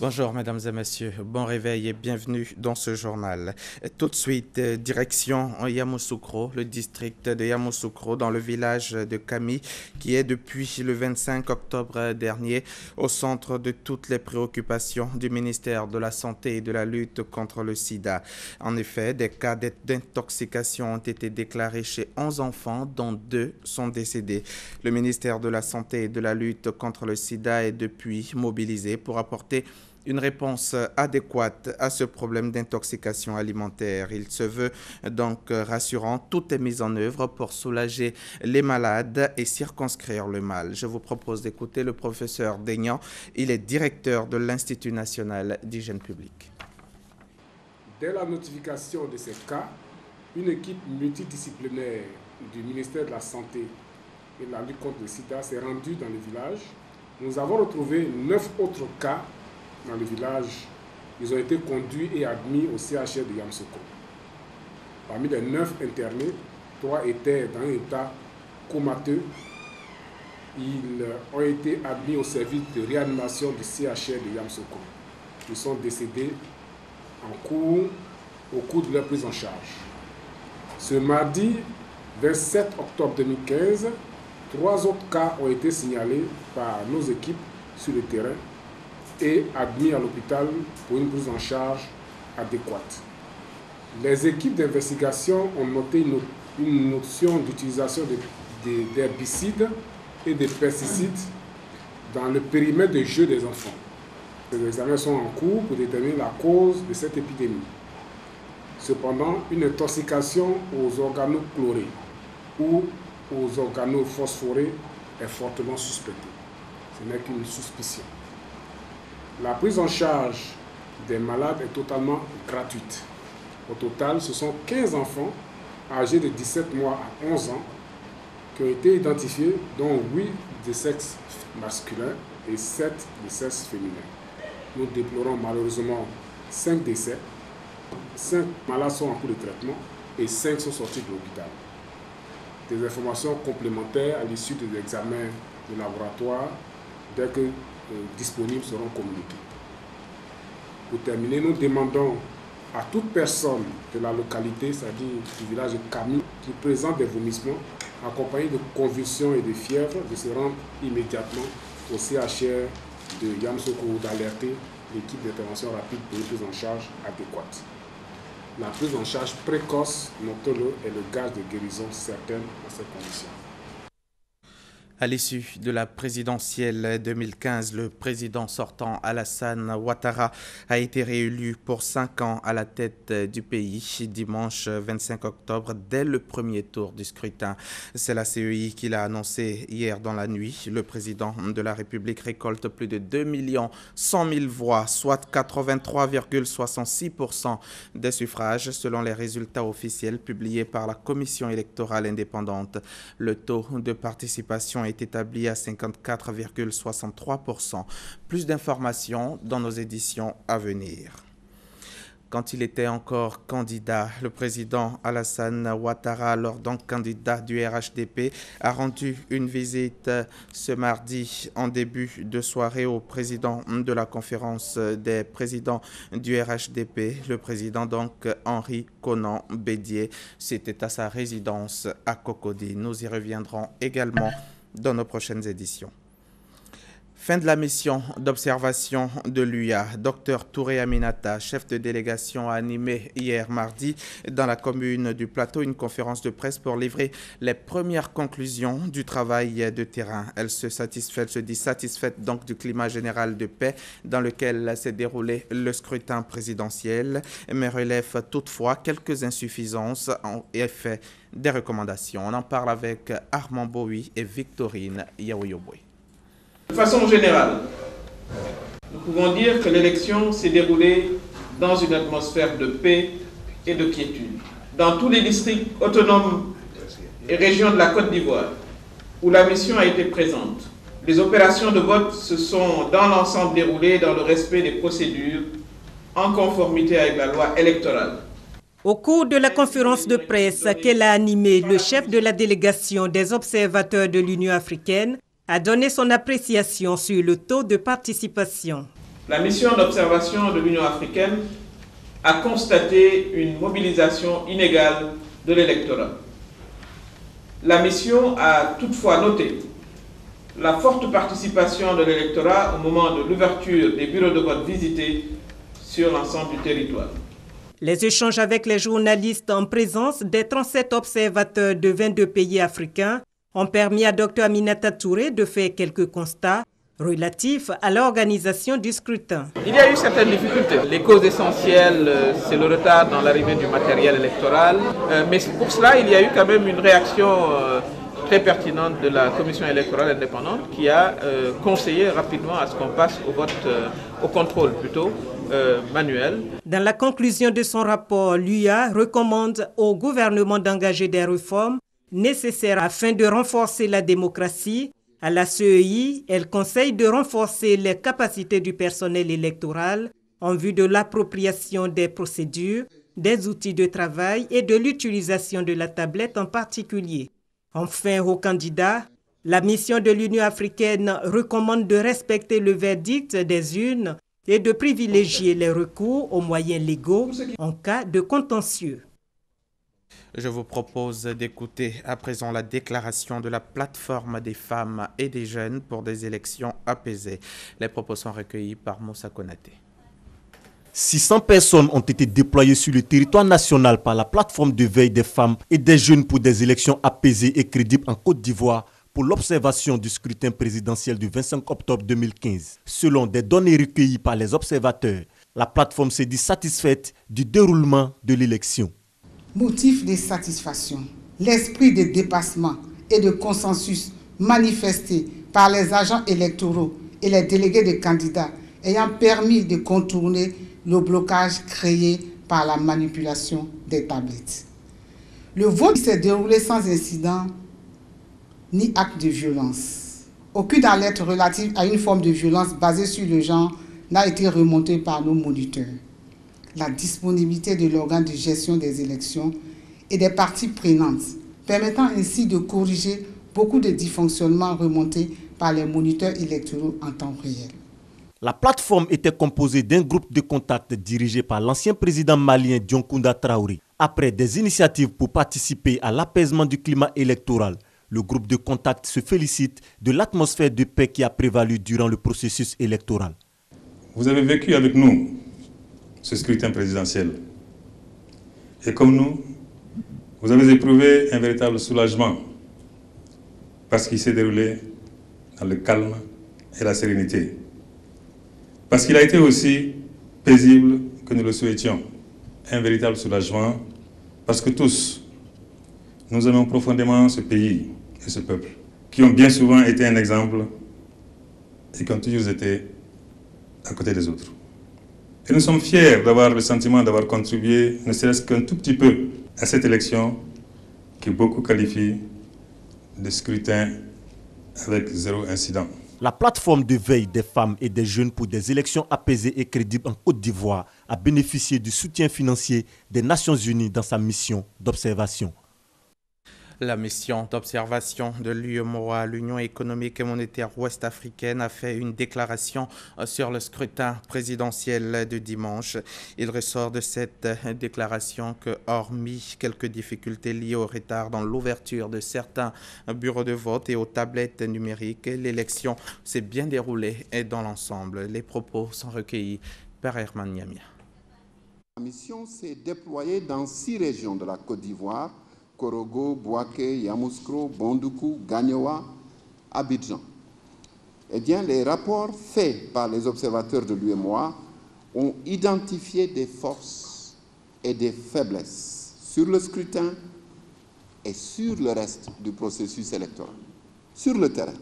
Bonjour mesdames et messieurs, bon réveil et bienvenue dans ce journal. Tout de suite, direction Yamoussoukro, le district de Yamoussoukro, dans le village de Kami, qui est depuis le 25 octobre dernier au centre de toutes les préoccupations du ministère de la Santé et de la lutte contre le sida. En effet, des cas d'intoxication ont été déclarés chez 11 enfants, dont 2 sont décédés. Le ministère de la Santé et de la lutte contre le sida est depuis mobilisé pour apporter une réponse adéquate à ce problème d'intoxication alimentaire. Il se veut donc rassurant. Tout est mis en œuvre pour soulager les malades et circonscrire le mal. Je vous propose d'écouter le professeur Daignan. Il est directeur de l'Institut national d'hygiène publique. Dès la notification de ces cas, une équipe multidisciplinaire du ministère de la Santé et de la lutte contre le sida s'est rendue dans le village. Nous avons retrouvé 9 autres cas dans le village. Ils ont été conduits et admis au CHR de Yamoussoukro. Parmi les 9 internés, 3 étaient dans un état comateux. Ils ont été admis au service de réanimation du CHR de Yamoussoukro. Ils sont décédés au cours de leur prise en charge. Ce mardi 27 octobre 2015, 3 autres cas ont été signalés par nos équipes sur le terrain et admis à l'hôpital pour une prise en charge adéquate. Les équipes d'investigation ont noté une notion d'utilisation d'herbicides et de pesticides dans le périmètre de jeu des enfants. Les examens sont en cours pour déterminer la cause de cette épidémie. Cependant, une intoxication aux organochlorés ou aux organophosphorés est fortement suspectée. Ce n'est qu'une suspicion. La prise en charge des malades est totalement gratuite. Au total, ce sont 15 enfants âgés de 17 mois à 11 ans qui ont été identifiés, dont 8 de sexe masculin et 7 de sexe féminin. Nous déplorons malheureusement 5 décès. 5 malades sont en cours de traitement et 5 sont sortis de l'hôpital. Des informations complémentaires à l'issue des examens de laboratoire, dès que disponibles, seront communiquées. Pour terminer, nous demandons à toute personne de la localité, c'est-à-dire du village de Kami, qui présente des vomissements accompagnés de convulsions et de fièvre, de se rendre immédiatement au CHR de Yamoussoukro ou d'alerter l'équipe d'intervention rapide pour une prise en charge adéquate. La prise en charge précoce, notons-le, est le gage de guérison certaine dans ces conditions. À l'issue de la présidentielle 2015, le président sortant Alassane Ouattara a été réélu pour 5 ans à la tête du pays dimanche 25 octobre dès le premier tour du scrutin. C'est la CEI qui l'a annoncé hier dans la nuit. Le président de la République récolte plus de 2 100 000 voix, soit 83,66% des suffrages selon les résultats officiels publiés par la Commission électorale indépendante. Le taux de participation est établi à 54,63%. Plus d'informations dans nos éditions à venir. Quand il était encore candidat, le président Alassane Ouattara, alors donc candidat du RHDP, a rendu une visite ce mardi en début de soirée au président de la conférence des présidents du RHDP, le président donc Henri Konan Bédié. C'était à sa résidence à Cocody. Nous y reviendrons également dans nos prochaines éditions. Fin de la mission d'observation de l'UIA. Dr Touré Aminata, chef de délégation, a animé hier mardi dans la commune du Plateau une conférence de presse pour livrer les premières conclusions du travail de terrain. Elle se dit satisfaite donc du climat général de paix dans lequel s'est déroulé le scrutin présidentiel, mais relève toutefois quelques insuffisances et fait des recommandations. On en parle avec Armand Bowie et Victorine Yaouyobwe. De façon générale, nous pouvons dire que l'élection s'est déroulée dans une atmosphère de paix et de quiétude. Dans tous les districts autonomes et régions de la Côte d'Ivoire, où la mission a été présente, les opérations de vote se sont dans l'ensemble déroulées dans le respect des procédures, en conformité avec la loi électorale. Au cours de la conférence de presse qu'elle a animée, le chef de la délégation des observateurs de l'Union africaine a donné son appréciation sur le taux de participation. La mission d'observation de l'Union africaine a constaté une mobilisation inégale de l'électorat. La mission a toutefois noté la forte participation de l'électorat au moment de l'ouverture des bureaux de vote visités sur l'ensemble du territoire. Les échanges avec les journalistes en présence des 37 observateurs de 22 pays africains ont permis à Dr Aminata Touré de faire quelques constats relatifs à l'organisation du scrutin. Il y a eu certaines difficultés. Les causes essentielles, c'est le retard dans l'arrivée du matériel électoral. Mais pour cela, il y a eu quand même une réaction très pertinente de la Commission électorale indépendante qui a conseillé rapidement à ce qu'on passe au vote, au contrôle plutôt, manuel. Dans la conclusion de son rapport, l'UA recommande au gouvernement d'engager des réformes nécessaires afin de renforcer la démocratie. À la CEI, elle conseille de renforcer les capacités du personnel électoral en vue de l'appropriation des procédures, des outils de travail et de l'utilisation de la tablette en particulier. Enfin, aux candidats, la mission de l'Union africaine recommande de respecter le verdict des urnes et de privilégier les recours aux moyens légaux en cas de contentieux. Je vous propose d'écouter à présent la déclaration de la plateforme des femmes et des jeunes pour des élections apaisées. Les propos sont recueillis par Moussa Konaté. 600 personnes ont été déployées sur le territoire national par la plateforme de veille des femmes et des jeunes pour des élections apaisées et crédibles en Côte d'Ivoire pour l'observation du scrutin présidentiel du 25 octobre 2015. Selon des données recueillies par les observateurs, la plateforme s'est dit satisfaite du déroulement de l'élection. Motif de satisfaction, l'esprit de dépassement et de consensus manifesté par les agents électoraux et les délégués des candidats ayant permis de contourner le blocage créé par la manipulation des tablettes. Le vote s'est déroulé sans incident ni acte de violence. Aucune alerte relative à une forme de violence basée sur le genre n'a été remontée par nos moniteurs. La disponibilité de l'organe de gestion des élections et des parties prenantes, permettant ainsi de corriger beaucoup de dysfonctionnements remontés par les moniteurs électoraux en temps réel. La plateforme était composée d'un groupe de contact dirigé par l'ancien président malien Dioncounda Traoré. Après des initiatives pour participer à l'apaisement du climat électoral, le groupe de contact se félicite de l'atmosphère de paix qui a prévalu durant le processus électoral. Vous avez vécu avec nous ce scrutin présidentiel. Et comme nous, vous avez éprouvé un véritable soulagement parce qu'il s'est déroulé dans le calme et la sérénité. Parce qu'il a été aussi paisible que nous le souhaitions. Un véritable soulagement parce que tous, nous aimons profondément ce pays et ce peuple qui ont bien souvent été un exemple et qui ont toujours été à côté des autres. Et nous sommes fiers d'avoir le sentiment d'avoir contribué, ne serait-ce qu'un tout petit peu, à cette élection que beaucoup qualifient de scrutin avec zéro incident. La plateforme de veille des femmes et des jeunes pour des élections apaisées et crédibles en Côte d'Ivoire a bénéficié du soutien financier des Nations Unies dans sa mission d'observation. La mission d'observation de l'UEMOA, l'Union économique et monétaire ouest-africaine, a fait une déclaration sur le scrutin présidentiel de dimanche. Il ressort de cette déclaration que, hormis quelques difficultés liées au retard dans l'ouverture de certains bureaux de vote et aux tablettes numériques, l'élection s'est bien déroulée dans l'ensemble. Les propos sont recueillis par Herman Niamia. La mission s'est déployée dans 6 régions de la Côte d'Ivoire: Korogo, Bouaké, Yamoussoukro, Bondoukou, Gagnoa, Abidjan. Eh bien, les rapports faits par les observateurs de l'UEMOA ont identifié des forces et des faiblesses sur le scrutin et sur le reste du processus électoral. Sur le terrain,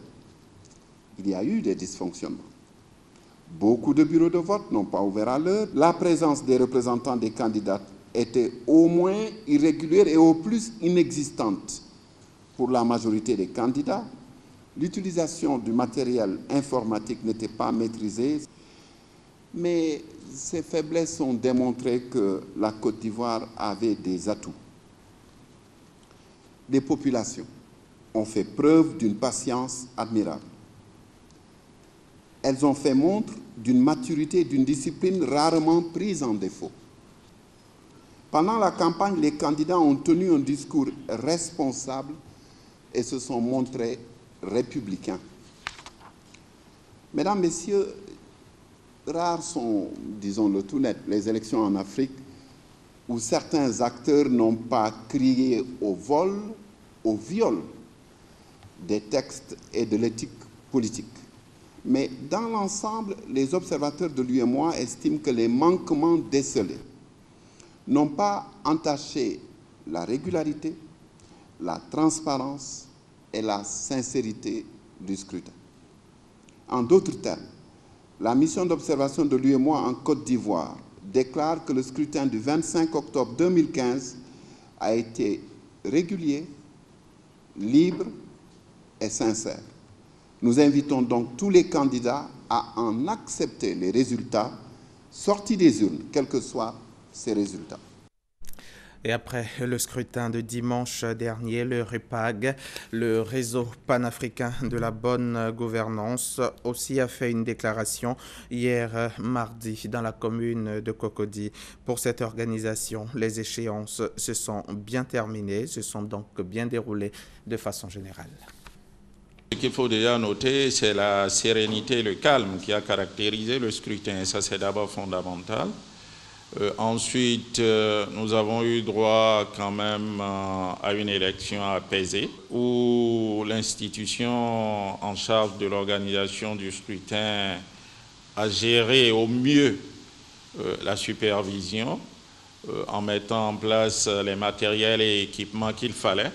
il y a eu des dysfonctionnements. Beaucoup de bureaux de vote n'ont pas ouvert à l'heure. La présence des représentants des candidats était au moins irrégulière et au plus inexistante pour la majorité des candidats. L'utilisation du matériel informatique n'était pas maîtrisée. Mais ces faiblesses ont démontré que la Côte d'Ivoire avait des atouts. Les populations ont fait preuve d'une patience admirable. elles ont fait montre d'une maturité et d'une discipline rarement prise en défaut. Pendant la campagne, les candidats ont tenu un discours responsable et se sont montrés républicains. Mesdames, Messieurs, rares sont, disons-le tout net, les élections en Afrique où certains acteurs n'ont pas crié au vol, au viol des textes et de l'éthique politique. Mais dans l'ensemble, les observateurs de l'UEMOA estiment que les manquements décelés n'ont pas entaché la régularité, la transparence et la sincérité du scrutin. En d'autres termes, la mission d'observation de l'UEMOA en Côte d'Ivoire déclare que le scrutin du 25 octobre 2015 a été régulier, libre et sincère. Nous invitons donc tous les candidats à en accepter les résultats sortis des urnes, quels que soient ces résultats. Et après le scrutin de dimanche dernier, le REPAG, le réseau panafricain de la bonne gouvernance, aussi a fait une déclaration hier mardi dans la commune de Cocody. Pour cette organisation, les échéances se sont bien terminées, se sont donc bien déroulées de façon générale. Ce qu'il faut déjà noter, c'est la sérénité et le calme qui a caractérisé le scrutin. Ça, c'est d'abord fondamental. Ensuite, nous avons eu droit quand même à une élection apaisée où l'institution en charge de l'organisation du scrutin a géré au mieux la supervision en mettant en place les matériels et équipements qu'il fallait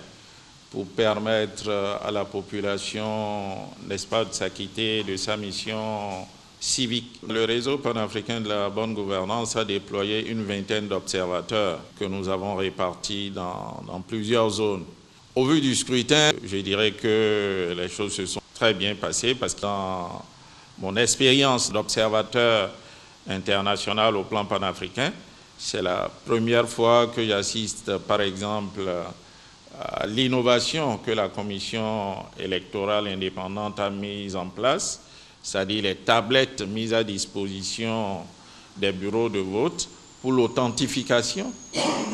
pour permettre à la population, n'est-ce pas, de s'acquitter de sa mission civique. Le réseau panafricain de la bonne gouvernance a déployé une vingtaine d'observateurs que nous avons répartis dans plusieurs zones. Au vu du scrutin, je dirais que les choses se sont très bien passées parce que dans mon expérience d'observateur international au plan panafricain, c'est la première fois que j'assiste, par exemple, à l'innovation que la commission électorale indépendante a mise en place, c'est-à-dire les tablettes mises à disposition des bureaux de vote pour l'authentification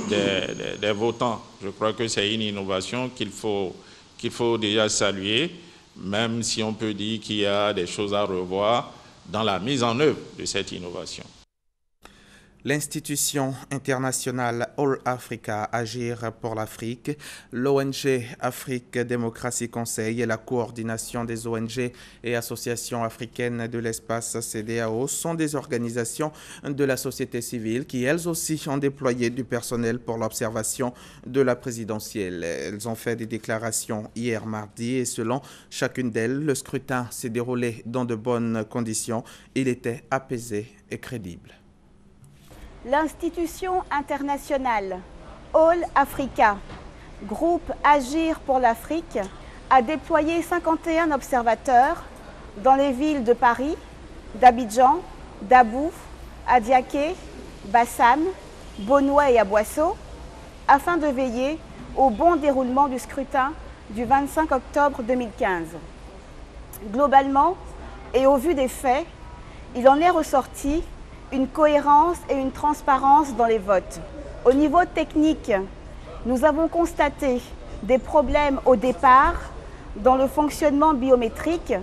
des votants. Je crois que c'est une innovation qu'il faut déjà saluer, même si on peut dire qu'il y a des choses à revoir dans la mise en œuvre de cette innovation. L'institution internationale All Africa Agir pour l'Afrique, l'ONG Afrique Démocratie Conseil et la coordination des ONG et associations africaines de l'espace CEDEAO sont des organisations de la société civile qui elles aussi ont déployé du personnel pour l'observation de la présidentielle. Elles ont fait des déclarations hier mardi et selon chacune d'elles, le scrutin s'est déroulé dans de bonnes conditions. Il était apaisé et crédible. L'institution internationale All Africa, groupe Agir pour l'Afrique, a déployé 51 observateurs dans les villes de Paris, d'Abidjan, d'Abou, Adiaké, Bassam, Bonoué et Aboissau, afin de veiller au bon déroulement du scrutin du 25 octobre 2015. Globalement, et au vu des faits, il en est ressorti une cohérence et une transparence dans les votes. Au niveau technique, nous avons constaté des problèmes au départ dans le fonctionnement biométrique,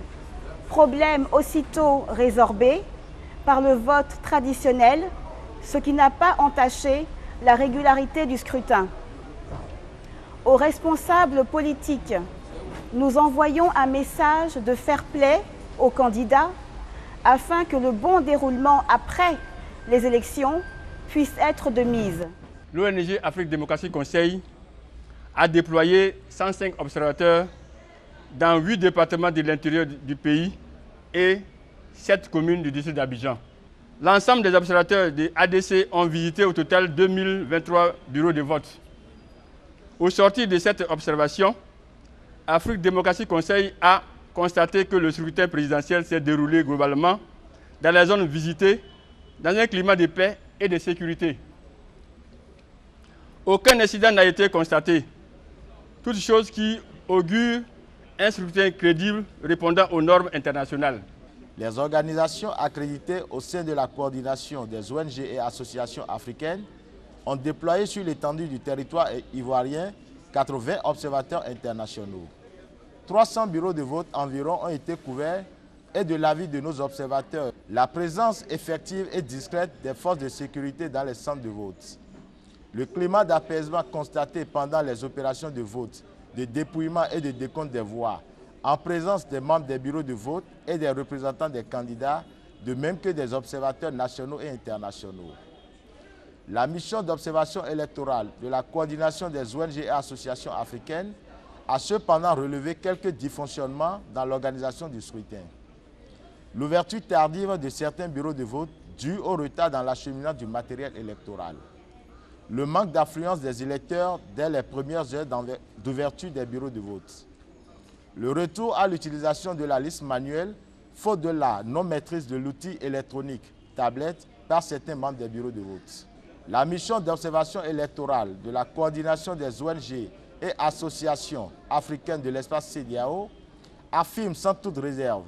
problèmes aussitôt résorbés par le vote traditionnel, ce qui n'a pas entaché la régularité du scrutin. Aux responsables politiques, nous envoyons un message de fair play aux candidats afin que le bon déroulement après les élections puisse être de mise. L'ONG Afrique Démocratie Conseil a déployé 105 observateurs dans 8 départements de l'intérieur du pays et 7 communes du district d'Abidjan. L'ensemble des observateurs des ADC ont visité au total 2023 bureaux de vote. Au sortir de cette observation, Afrique Démocratie Conseil a constaté que le scrutin présidentiel s'est déroulé globalement dans les zones visitées, dans un climat de paix et de sécurité. Aucun incident n'a été constaté, toute chose qui augure un scrutin crédible répondant aux normes internationales. Les organisations accréditées au sein de la coordination des ONG et associations africaines ont déployé sur l'étendue du territoire ivoirien 80 observateurs internationaux. 300 bureaux de vote environ ont été couverts et de l'avis de nos observateurs, la présence effective et discrète des forces de sécurité dans les centres de vote. Le climat d'apaisement constaté pendant les opérations de vote, de dépouillement et de décompte des voix, en présence des membres des bureaux de vote et des représentants des candidats, de même que des observateurs nationaux et internationaux. La mission d'observation électorale de la coordination des ONG et associations africaines a cependant relevé quelques dysfonctionnements dans l'organisation du scrutin. L'ouverture tardive de certains bureaux de vote due au retard dans l'acheminement du matériel électoral. Le manque d'affluence des électeurs dès les premières heures d'ouverture des bureaux de vote. Le retour à l'utilisation de la liste manuelle, faute de la non-maîtrise de l'outil électronique, tablette, par certains membres des bureaux de vote. La mission d'observation électorale de la coordination des ONG et associations africaines de l'espace CEDEAO affirme sans toute réserve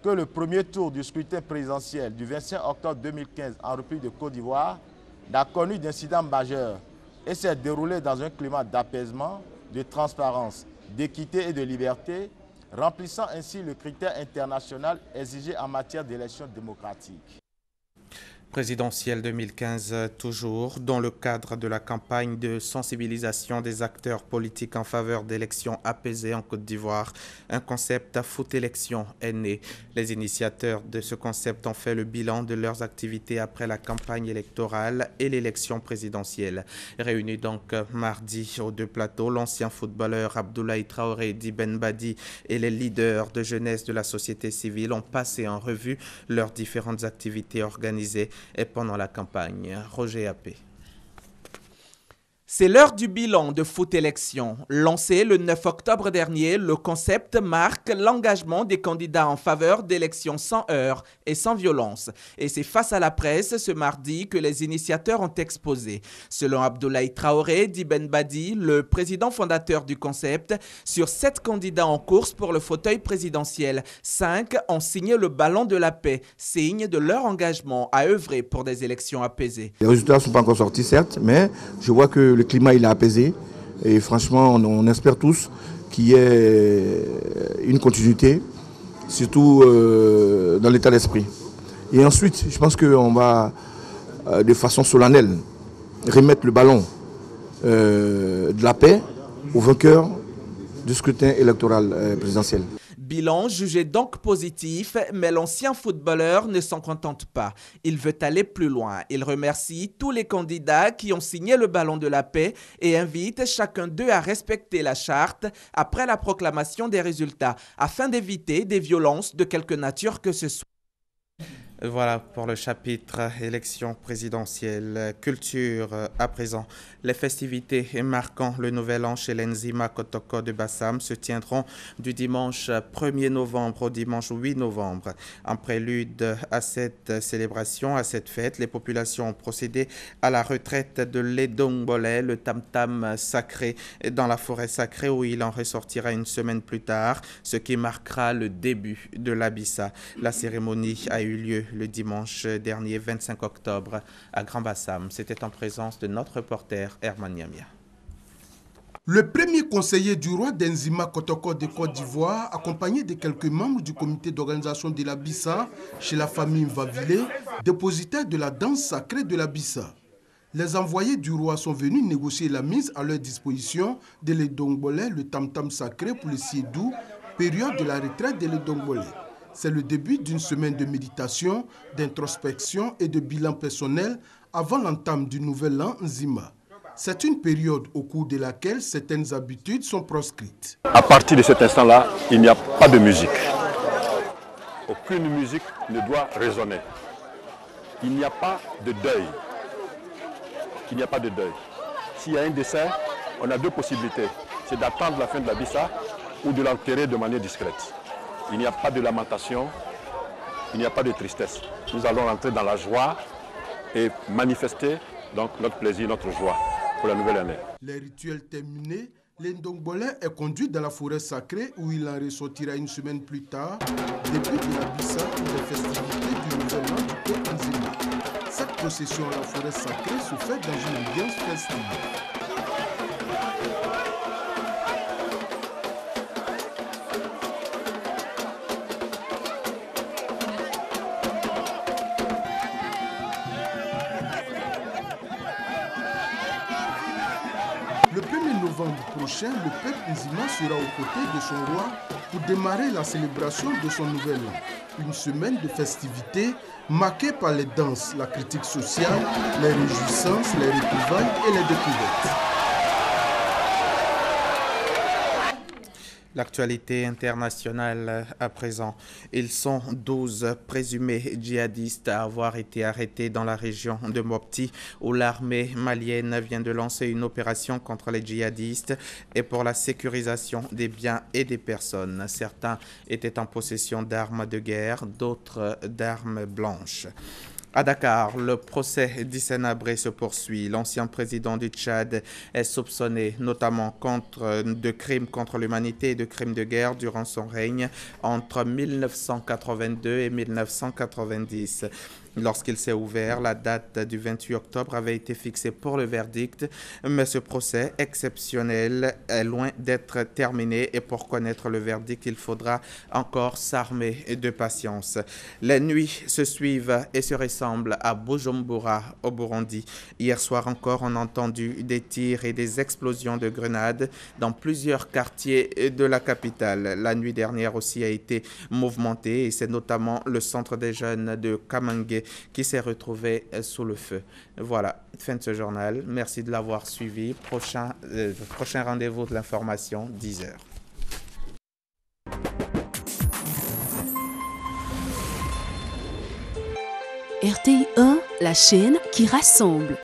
que le premier tour du scrutin présidentiel du 25 octobre 2015 en République de Côte d'Ivoire n'a connu d'incident majeur et s'est déroulé dans un climat d'apaisement, de transparence, d'équité et de liberté, remplissant ainsi le critère international exigé en matière d'élections démocratiques. Présidentielle 2015 toujours, dans le cadre de la campagne de sensibilisation des acteurs politiques en faveur d'élections apaisées en Côte d'Ivoire, un concept à foot élection est né. Les initiateurs de ce concept ont fait le bilan de leurs activités après la campagne électorale et l'élection présidentielle. Réunis donc mardi aux deux plateaux, l'ancien footballeur Abdoulaye Traoré, Diben Badi et les leaders de jeunesse de la société civile ont passé en revue leurs différentes activités organisées et pendant la campagne. Roger Appé. C'est l'heure du bilan de Foot Élection. Lancé le 9 octobre dernier, le concept marque l'engagement des candidats en faveur d'élections sans heurts et sans violence. Et c'est face à la presse ce mardi que les initiateurs ont exposé. Selon Abdoulaye Traoré, Diben Badi, le président fondateur du concept, sur 7 candidats en course pour le fauteuil présidentiel, 5 ont signé le ballon de la paix, signe de leur engagement à œuvrer pour des élections apaisées. Les résultats ne sont pas encore sortis, certes, mais je vois que le climat il est apaisé et franchement on espère tous qu'il y ait une continuité, surtout dans l'état d'esprit. Et ensuite, je pense qu'on va de façon solennelle remettre le ballon de la paix aux vainqueurs du scrutin électoral présidentiel. Bilan jugé donc positif, mais l'ancien footballeur ne s'en contente pas. Il veut aller plus loin. Il remercie tous les candidats qui ont signé le ballon de la paix et invite chacun d'eux à respecter la charte après la proclamation des résultats, afin d'éviter des violences de quelque nature que ce soit. Voilà pour le chapitre élection présidentielle. Culture à présent. Les festivités marquant le nouvel an chez l'Enzima Kotoko de Bassam se tiendront du dimanche 1er novembre au dimanche 8 novembre. En prélude à cette célébration, à cette fête, les populations ont procédé à la retraite de l'Edongbole, le tam-tam sacré, dans la forêt sacrée où il en ressortira une semaine plus tard, ce qui marquera le début de l'Abissa. La cérémonie a eu lieu le dimanche dernier 25 octobre à Grand Bassam. C'était en présence de notre reporter Herman Yamia. Le premier conseiller du roi d'Enzima Kotoko de Côte d'Ivoire, accompagné de quelques membres du comité d'organisation de la Bissa chez la famille Mvavile, dépositaire de la danse sacrée de la Bissa. Les envoyés du roi sont venus négocier la mise à leur disposition de l'Edongbole, le tam-tam sacré pour le Siedou, période de la retraite de l'Edongbole. C'est le début d'une semaine de méditation, d'introspection et de bilan personnel avant l'entame du nouvel an Nzima. C'est une période au cours de laquelle certaines habitudes sont proscrites. À partir de cet instant-là, il n'y a pas de musique. Aucune musique ne doit résonner. Il n'y a pas de deuil. Il n'y a pas de deuil. S'il y a un décès, on a deux possibilités. C'est d'attendre la fin de la Bissa ou de l'enterrer de manière discrète. Il n'y a pas de lamentation, il n'y a pas de tristesse. Nous allons rentrer dans la joie et manifester donc notre plaisir, notre joie pour la nouvelle année. Les rituels terminés, L'Indongbole est conduit dans la forêt sacrée où il en ressortira une semaine plus tard, début de la Bissa ou des festivités du nouvel an du peuple Nzima. Cette procession à la forêt sacrée se fait dans une ambiance festive. Le 1er novembre prochain, le peuple Nzima sera aux côtés de son roi pour démarrer la célébration de son nouvel an. Une semaine de festivités marquée par les danses, la critique sociale, les réjouissances, les retrouvailles et les découvertes. L'actualité internationale à présent. Ils sont 12 présumés djihadistes à avoir été arrêtés dans la région de Mopti où l'armée malienne vient de lancer une opération contre les djihadistes et pour la sécurisation des biens et des personnes. Certains étaient en possession d'armes de guerre, d'autres d'armes blanches. À Dakar, le procès d'Hissène Habré se poursuit. L'ancien président du Tchad est soupçonné notamment de crimes contre l'humanité et de crimes de guerre durant son règne entre 1982 et 1990. Lorsqu'il s'est ouvert, la date du 28 octobre avait été fixée pour le verdict, mais ce procès exceptionnel est loin d'être terminé et pour connaître le verdict, il faudra encore s'armer de patience. Les nuits se suivent et se ressemblent à Bujumbura, au Burundi. Hier soir encore, on a entendu des tirs et des explosions de grenades dans plusieurs quartiers de la capitale. La nuit dernière aussi a été mouvementée et c'est notamment le centre des jeunes de Kamangé qui s'est retrouvé sous le feu. Voilà, fin de ce journal. Merci de l'avoir suivi. Prochain rendez-vous de l'information, 10h. RTI 1, la chaîne qui rassemble.